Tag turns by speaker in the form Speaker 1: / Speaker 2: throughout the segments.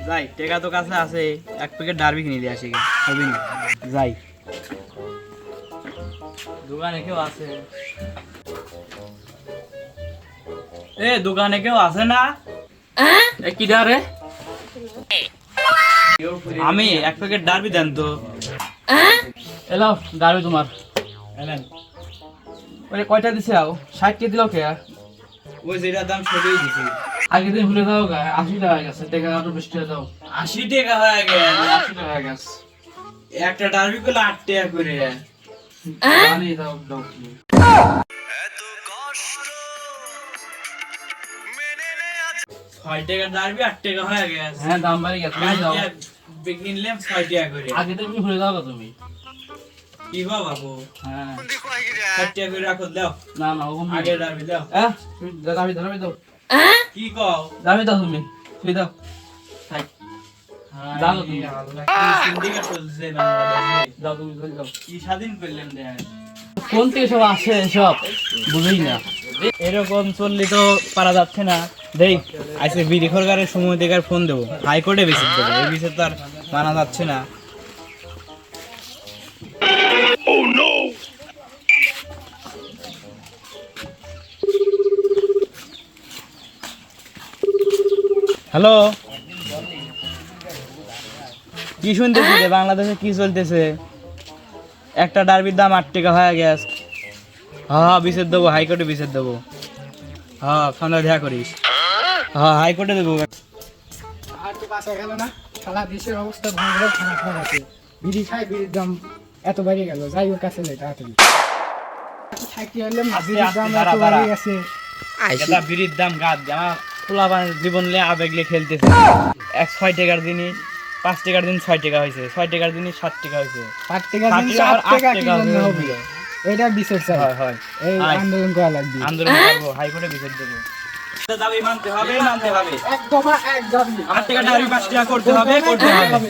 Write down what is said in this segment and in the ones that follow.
Speaker 1: যাই টাকা তো কাছে আছে, এক প্যাকেট ডারবি কিনে দিয়ে আসি হবে না। যাই দোকানে কেউ আছে? এ দোকানে কেউ আছে না?
Speaker 2: এ কি রে?
Speaker 1: আমি এক প্যাকেট ডারবি দেন তো।
Speaker 2: এলাও দাঁড়াবে তোমার।
Speaker 1: এলেন।
Speaker 2: ওরে কয়টা দিছে আও? 60 কে দিলাও কে?
Speaker 1: ওই যেটার দাম সেটাই দিছি।
Speaker 2: আগে দিন ভুলে দাও গা, 80 টাকা হয়ে গেছে, টাকা আরো 20 টাকা দাও।
Speaker 1: 80 টাকা হয়ে গেল।
Speaker 2: 80 টাকা হয়ে গেছে।
Speaker 1: একটা ডারবি করলে 8 টাকা করে।
Speaker 2: জানি দাও দাও।
Speaker 3: এত কষ্ট মেনে নেয়া
Speaker 1: 6 টাকা ডারবি 8 টাকা হয়ে গেছে।
Speaker 2: হ্যাঁ দাম বাড়ি গেছে, তুমি দাও।
Speaker 1: কিনলাম 6 টাকা করে।
Speaker 2: আগে দিন ভুলে দাও গা তুমি।
Speaker 1: কি গো বাবু?
Speaker 2: হ্যাঁ
Speaker 3: বন্দি কইরা
Speaker 1: 6 টাকা করে রাখো দাও।
Speaker 2: না না ওরকম
Speaker 1: আগে ডারবি দাও।
Speaker 2: হ্যাঁ তুমি দাবি দাও।
Speaker 1: কি কও?
Speaker 2: দাবি দাও তুমি। তুই দাও। থাক। দাও তুমি।
Speaker 1: সিন্ডিকেট চলছে বাংলাদেশে।
Speaker 2: দাও তুমি দাও।
Speaker 1: কি স্বাধীন করলেন দেন?
Speaker 2: কোন থেকে সব আসে সব বুঝেই না।
Speaker 1: এরকম চললে তো পারা যাচ্ছে না। দেই আজকে বিডি সরকারের সময় থেকে ফোন দেবো, হাইকোর্টে বিচার দেবো। এই বিচার তো আর মানা যাচ্ছে না। হ্যালো, কি শুনতেছি রে? বাংলাদেশে কি চলতেছে? একটা ডারবির দাম 8 টাকা হয়ে গেছে। হ্যাঁ বিচার দেবো, হাইকোর্টে বিচার দেবো। হ্যাঁ খানা দেখা করিস। হ্যাঁ হাইকোর্টে দেবো।
Speaker 4: আর তো বাঁচা গেল না, সারা দেশের অবস্থা ভয়ঙ্কর খারাপ হয়ে গেছে। বিড়ি খাই, বিড়ির দাম এত বেড়ে গেল। যাই ওর কাছে যাই তাড়াতাড়ি। থাকতে হলে বিড়ির দাম এত বেড়ে গেছে।
Speaker 1: এটা বিড়ির দাম গাছ আমার খোলা জীবন নিয়ে আবেগ নিয়ে খেলতেছে। 6 টাকার জিনিস 5 টাকার দিন 6 টাকা হয়েছে, 6 টাকার জিনিস 7 টাকা হয়েছে।
Speaker 4: 8 টাকা দিন
Speaker 1: 7
Speaker 4: 8 টাকা কি
Speaker 1: টাকা
Speaker 4: জন্য হবে? এটা বিচার চাই।
Speaker 1: হয় হয়
Speaker 4: এই
Speaker 1: আয়।
Speaker 4: আন্দোলন করা লাগবে।
Speaker 1: আন্দোলন করবো, হাইকোর্টে বিচার দেবো। দাবি মানতে হবে, মানতে হবে।
Speaker 4: এক দফা এক দাবি।
Speaker 1: 8 টাকা ডাবি 5 টাকা করতে হবে, করতে হবে।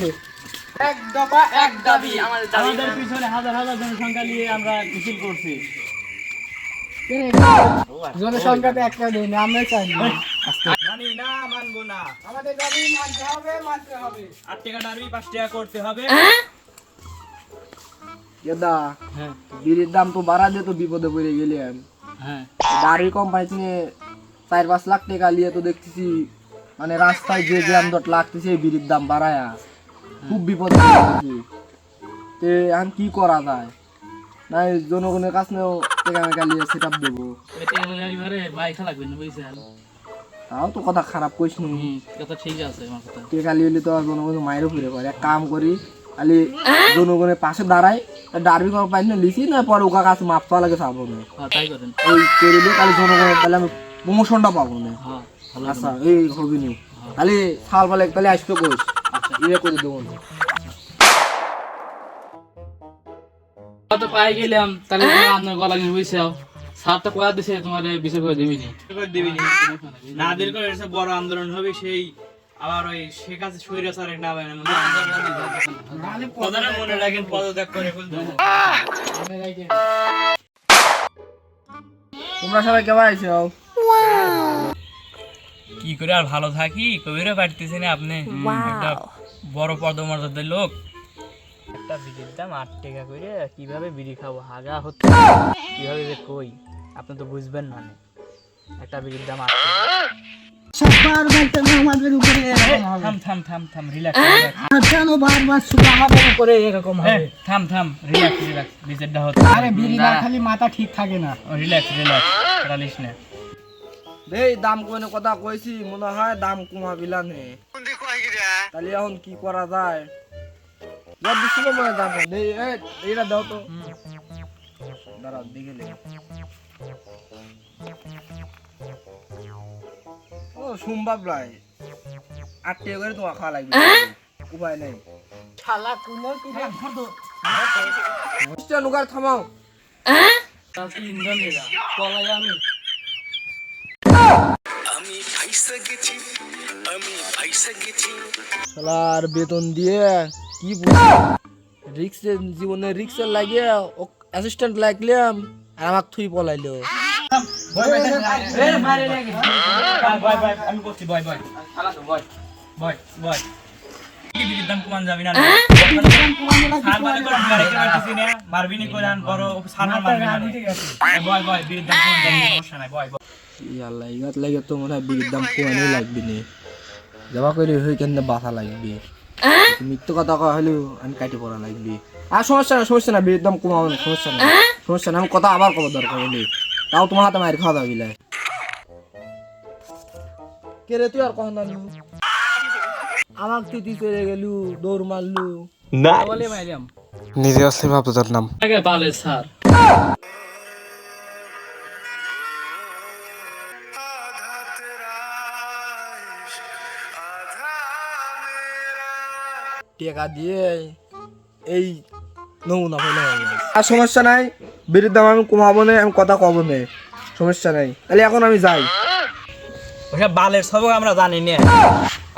Speaker 4: এক দফা এক দাবি।
Speaker 1: আমাদের পিছনে হাজার হাজার জনসংখ্যা নিয়ে আমরা মিছিল করছি।
Speaker 4: জনসংখ্যাতে একটা দেই না, আমরা চাই না।
Speaker 1: মানি না, মানবো না।
Speaker 4: আমাদের দাবি মানতে হবে, মানতে হবে।
Speaker 1: 8 টাকা ডাবি 5 টাকা করতে হবে।
Speaker 4: দাদা,
Speaker 1: হ্যাঁ
Speaker 4: বিড়ির দাম তো বাড়া দিয়ে তো বিপদে পড়ে গেলাম।
Speaker 1: হ্যাঁ
Speaker 4: গাড়ি কোম্পানি নিয়ে 4-5 লাখ টাকা নিয়ে তো দেখতেছি মানে রাস্তায় যে জ্যাম দট লাগতেছে এই বিড়ির দাম বাড়ায়া খুব বিপদে পড়েছি। তে এখন কি করা যায়? নাই জনগণের কাছ নিয়েও টাকা মেকা নিয়ে সেট আপ দেবো।
Speaker 2: এটা এবারে বাইক লাগবে না বুঝছেন?
Speaker 4: তাও তো কথা খারাপ কইস নি।
Speaker 2: কথা ঠিক আছে আমার কথা।
Speaker 4: টাকা নিয়ে তো আর জনগণ মাইরও ফিরে পারে। এক কাম করি, খালি জনগণের পাশে দাঁড়াই, ডারবি কোম্পানি নিয়ে লিখি না পরে ওকা কাছে মাপ পাওয়া লাগে চাবো না।
Speaker 2: হ্যাঁ তাই করেন।
Speaker 4: ওই করিলে খালি জনগণের তাহলে আমি প্রমোশনটা পাবো না।
Speaker 2: হ্যাঁ ভালো।
Speaker 4: আচ্ছা এই হবি নি খালি সাল পালে তাহলে আসবে কোচ ইয়ে করে দেবো না।
Speaker 2: তো পাই গেলাম তাহলে আপনার গলা নিয়ে বইছাও। স্যার তো কয়া দিছে তোমার বিষয় করে দিবি নি।
Speaker 1: দিবি না দিল করে এসে বড় আন্দোলন হবে। সেই আবার ওই শেখ হাসিনা স্বৈরাচারের নামে কথাটা মনে রাখেন, পদত্যাগ করে ফেলতে হবে।
Speaker 4: তোমরা সবাই কেমন আছো?
Speaker 1: কি করে আর ভালো থাকি, কবিরও পারতেছি না। আপনি একটা বড় পদমর্যাদার লোক, একটা বিড়ির দাম 8 টাকা করে কিভাবে বিড়ি খাবো? হাগা হচ্ছে কিভাবে যে কই, আপনি তো বুঝবেন না। একটা বিড়ির দাম 8 টাকা।
Speaker 4: সবার বলতে আমাদের উপরে এরকম হবে।
Speaker 1: থাম থাম থাম থাম, রিল্যাক্স।
Speaker 4: কেন বারবার শুধু আমাদের উপরে এরকম হবে?
Speaker 1: থাম থাম, রিল্যাক্স রিল্যাক্স। বিচারটা হচ্ছে।
Speaker 4: আরে বিড়ি না খালি মাথা ঠিক থাকে না।
Speaker 1: রিল্যাক্স রিল্যাক্স, রালিস না।
Speaker 4: এই দাম কোনে কথা কইছি, মনে হয় দাম কমাবিলা নে।
Speaker 3: বন্দি কইরা
Speaker 4: তাহলে এখন কি করা যায়? যা দিছি মনে দাম দেই। এইটা দাও তো, দাঁড়াও দেখে লে। ও সম্ভব নয়, 8 টাকা করে তোমার খাওয়া লাগবে, উপায় নাই। শালা কোন কি মিস্টার নুগার থামাও।
Speaker 3: আমি ফাইসা গেছি, আমি ফাইসা গেছি।
Speaker 4: শালার বেতন দিয়ে কি বুঝি, রিক্সের জীবনে রিক্সের লাগিয়ে অ্যাসিস্ট্যান্ট লাগলাম আর আমাকে থুই পলাইলো।
Speaker 1: আমি করছি, বয় বয়। বয় বয় কি বিড়ির দাম কমান যাবি না সার মানে করে গাড়িতে মারতেছি না মারবি নি কইরান বড় সার মারবি না ঠিক আছে বয় বয় বিড়ির দাম কমান যাবি সমস্যা নাই বয়
Speaker 4: ইয়াল্লা ইগাত লাগে তো মনে হয় বিড়ির দাম কমানোই লাগবে নি যাবা করে হই কেন বাসা লাগবে মিথ্যে কথা কওয়া হলেও আমি কাটি পড়া লাগবে আর সমস্যা না বিড়ির দাম কমাবো না সমস্যা না আমি কথা আবার কব দরকার হলে তাও তোমার হাতে মায়ের খাওয়া দাবি লাই কে রে তুই আর কখন জানি আমাকে তুই চলে গেলু দৌড় মারলু
Speaker 2: বলে মাইলাম
Speaker 4: নিজে আসলে ভাবতো তোর নাম
Speaker 2: আগে বালে স্যার
Speaker 4: টেকা দিয়ে এই নমুনা হইলে আর সমস্যা নাই বিড়ির দাম আমি কমাবো না আমি কথা কব না সমস্যা নাই তাহলে এখন আমি যাই
Speaker 1: ওসব বালের সবক আমরা জানি না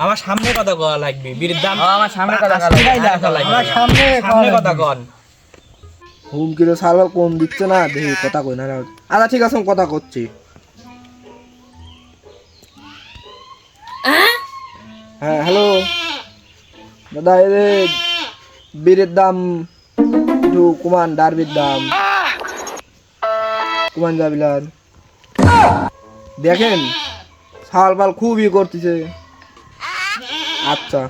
Speaker 1: আমার সামনে কথা কওয়া লাগবে বিড়ির দাম
Speaker 4: আমার সামনে কথা
Speaker 1: আমার সামনে কথা কন
Speaker 4: হুমকি তো সালবার কোন দিচ্ছে না দেখি কথা কই না আচ্ছা ঠিক আছে আমি কথা করছি হ্যাঁ হ্যালো দাদা এই যে বিড়ির দাম একটু কমান ডারবির দাম কমান যাবিলান দেখেন সাল পাল খুবই করতেছে আচ্ছা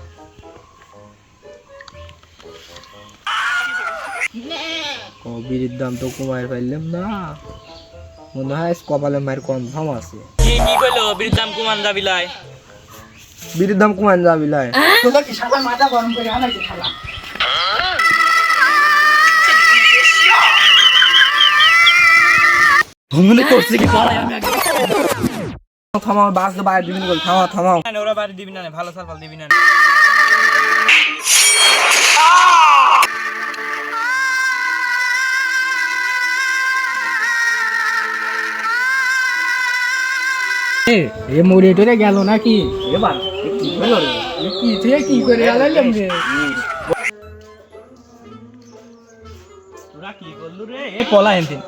Speaker 4: ও বিড়ির দাম তো কমায় পাইলাম না মনে হয় কপালে মায়ের কনফার্ম আছে
Speaker 1: কি কি কইলো বিড়ির দাম কমান যাবি লাই
Speaker 4: বিড়ির দাম কমান যাবি লাই
Speaker 2: মনে করছে কি পালাই আমি আগে
Speaker 4: থামাও বাস তো বাইরে দিবি বল থামাও
Speaker 1: না ওরা বাড়ি দিবি না ভালো সার পাল দিবি না
Speaker 2: এ মোড়েটরে গেল নাকি
Speaker 4: এবার কি হলো রে
Speaker 2: কি থেকে কি করে আলাইলাম রে
Speaker 1: তোরা কি করলু রে এ পলা এনতিন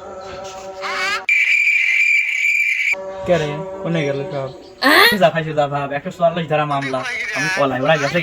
Speaker 1: কে রে কোনে গেল সব যা ভাব 144 ধারা মামলা আমি পলাই ওরা গেছে